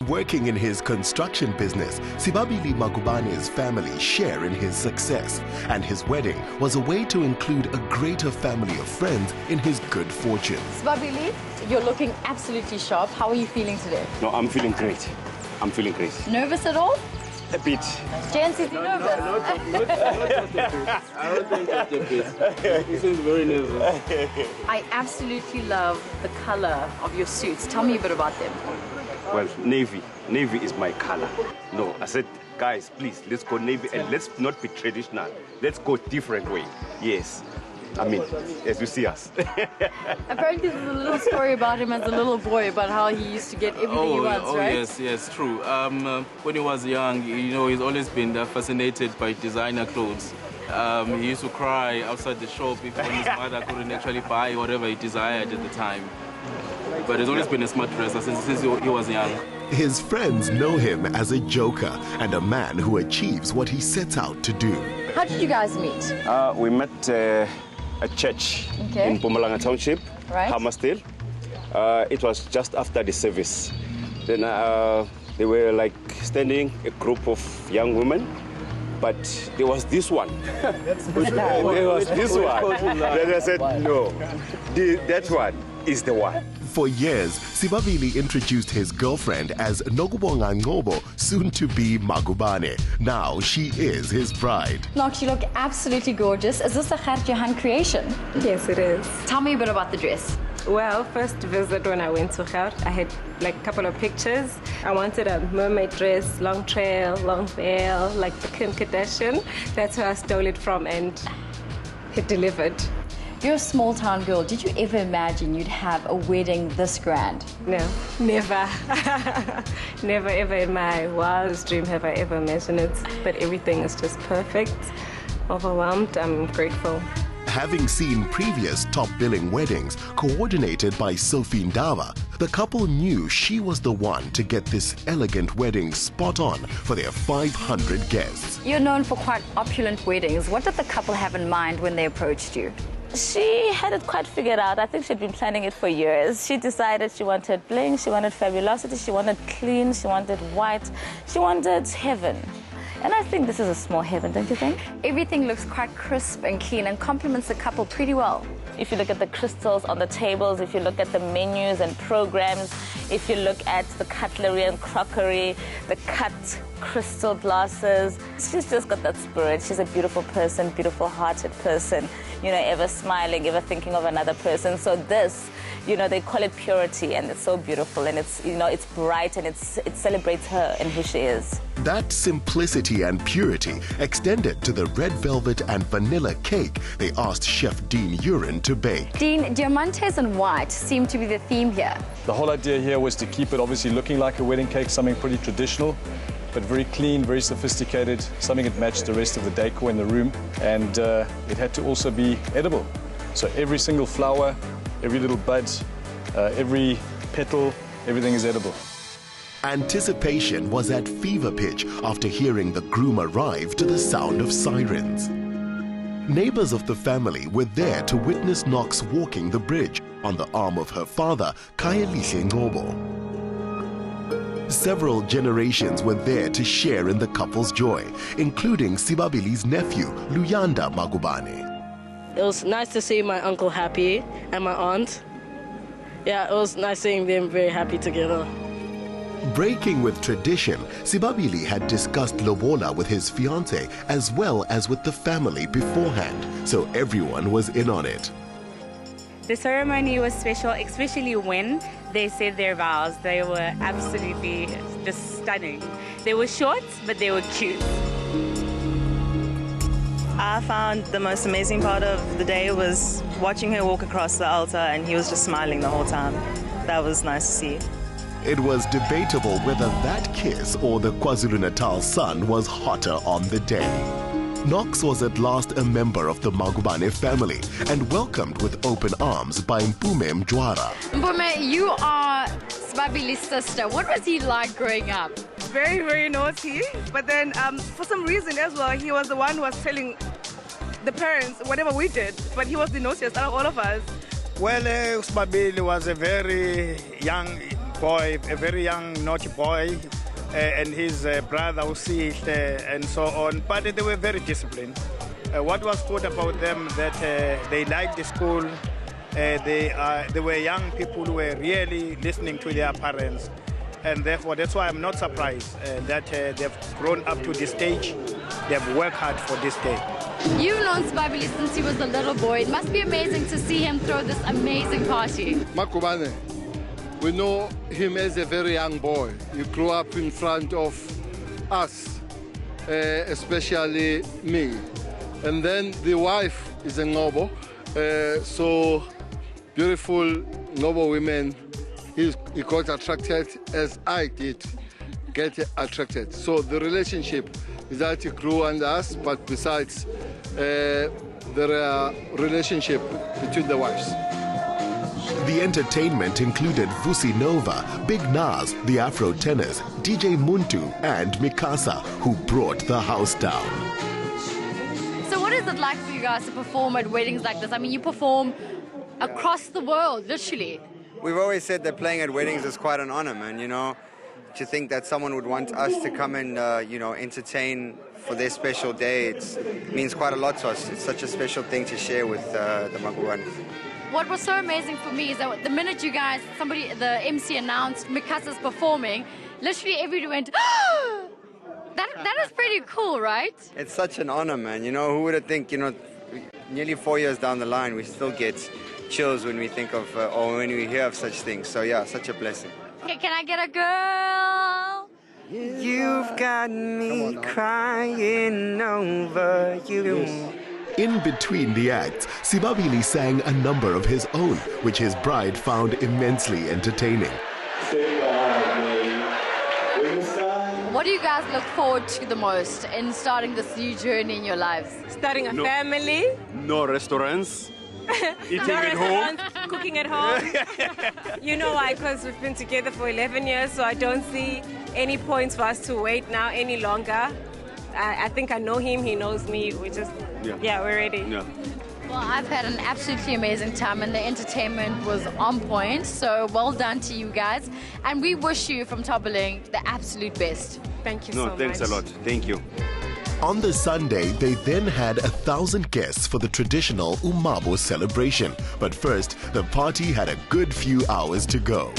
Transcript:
Working in his construction business, Sibabili Magubane's family share in his success, and his wedding was a way to include a greater family of friends in his good fortune. Sibabili, you're looking absolutely sharp. How are you feeling today? No, I'm feeling great. I'm feeling great. Nervous at all? A bit. Jens, is he nervous? Not a bit. I don't think that's a bit. He seems very nervous. I absolutely love the color of your suits. Tell me a bit about them. Well, navy. Navy is my color. No, I said, guys, please, let's go navy and let's not be traditional. Let's go different way. Yes. I mean, as you see us. Apparently there's a little story about him as a little boy, about how he used to get everything he wants, right? Yes, true. When he was young, you know, he's always been fascinated by designer clothes. He used to cry outside the shop when his mother couldn't actually buy whatever he desired at the time. But he's always been a smart dresser since he was young. His friends know him as a joker and a man who achieves what he sets out to do. How did you guys meet? We met at church in Mpumalanga Township, right. Hammersdale. It was just after the service. Then they were like standing, a group of young women. But there was this one. There was this one. Then I said, no, that one is the one. For years, Sibabili introduced his girlfriend as Nokubonga Ncgobo, soon to be Magubane. Now she is his bride. Nok, you look absolutely gorgeous. Is this a Gert-Johan creation? Yes, it is. Tell me a bit about the dress. Well, first visit when I went to Gert, I had like a couple of pictures. I wanted a mermaid dress, long trail, long veil, like the Kim Kardashian. That's where I stole it from, and it delivered. You're a small town girl. Did you ever imagine you'd have a wedding this grand? No, never. Never ever in my wildest dream have I ever imagined it. But everything is just perfect. Overwhelmed, I'm grateful. Having seen previous top-billing weddings coordinated by Sophie Ndaba, the couple knew she was the one to get this elegant wedding spot on for their 500 guests. You're known for quite opulent weddings. What did the couple have in mind when they approached you? She had it quite figured out. I think she'd been planning it for years. She decided she wanted bling, she wanted fabulosity, she wanted clean, she wanted white, she wanted heaven. And I think this is a small heaven, don't you think? Everything looks quite crisp and clean and complements the couple pretty well. If you look at the crystals on the tables, if you look at the menus and programs, if you look at the cutlery and crockery, the cut crystal glasses, she's just got that spirit. She's a beautiful person, beautiful-hearted person, you know, ever smiling, ever thinking of another person. So this, you know, they call it purity, and it's so beautiful, and it's, you know, it's bright, and it celebrates her and who she is. That simplicity and purity extended to the red velvet and vanilla cake they asked Chef Dean UREN to bake. Dean, diamantes and white seem to be the theme here. The whole idea here was to keep it obviously looking like a wedding cake, something pretty traditional, but very clean, very sophisticated, something that matched the rest of the decor in the room, and it had to also be edible. So every single flower, every little bud, every petal, everything is edible. Anticipation was at fever pitch after hearing the groom arrive to the sound of sirens. Neighbors of the family were there to witness Knox walking the bridge on the arm of her father, LIHLE Ncgobo. Several generations were there to share in the couple's joy, including Sibabili's nephew, LUYANDA Magubane. It was nice to see my uncle happy and my aunt. Yeah, it was nice seeing them very happy together. Breaking with tradition, Sibabili had discussed lobola with his fiancée as well as with the family beforehand, so everyone was in on it. The ceremony was special, especially when they said their vows. They were absolutely just stunning. They were short, but they were cute. I found the most amazing part of the day was watching her walk across the altar, and he was just smiling the whole time. That was nice to see. It was debatable whether that kiss or the KwaZulu-Natal sun was hotter on the day. Knox was at last a member of the Magubane family and welcomed with open arms by MPUME MJWARA. MPUME, you are Sibabili's sister. What was he like growing up? Very, very naughty. But then for some reason as well, he was the one who was telling the parents whatever we did. But he was the naughtiest out of all of us. Well, Sibabili was a very young boy, a very young, naughty boy, and his brother, Usihle, and so on. But they were very disciplined. What was good about them that they liked the school. They were young people who were really listening to their parents. And therefore, that's why I'm not surprised that they've grown up to this stage. They've worked hard for this day. You've known Sibabili since he was a little boy. It must be amazing to see him throw this amazing party. Magubane, we know him as a very young boy. He grew up in front of us, especially me. And then the wife is a Ngcobo, so beautiful Ngcobo women. He got attracted as I did get attracted. So the relationship is that he grew under us, but besides the relationship between the wives. The entertainment included Vusi Nova, Big Nas, the Afro Tenors, DJ Muntu, and Mi Casa, who brought the house down. So what is it like for you guys to perform at weddings like this? I mean, you perform across the world, literally. We've always said that playing at weddings is quite an honor, man, you know. To think that someone would want us to come and, you know, entertain for their special day, it means quite a lot to us. It's such a special thing to share with the Magubane. What was so amazing for me is that the minute you guys, the MC announced Mi Casa's performing, literally everybody went, oh! That is pretty cool, right? It's such an honor, man. You know, who would have think, you know, nearly 4 years down the line, we still get chills when we think of, or when we hear of such things. So yeah, such a blessing. Okay, can I get a girl? You've got me crying over you. In between the acts, Sibabili sang a number of his own, which his bride found immensely entertaining. What do you guys look forward to the most in starting this new journey in your lives? Starting a family. No restaurants. Eating No at home. cooking at home. You know why? Because we've been together for 11 years, so I don't see any points for us to wait now any longer. I think I know him, he knows me. We just, yeah we're ready. Yeah. Well, I've had an absolutely amazing time and the entertainment was on point, so well done to you guys. And we wish you from Tobeling the absolute best. Thank you so much. No, thanks a lot. Thank you. On the Sunday, they then had 1,000 guests for the traditional Umabo celebration. But first, the party had a good few hours to go.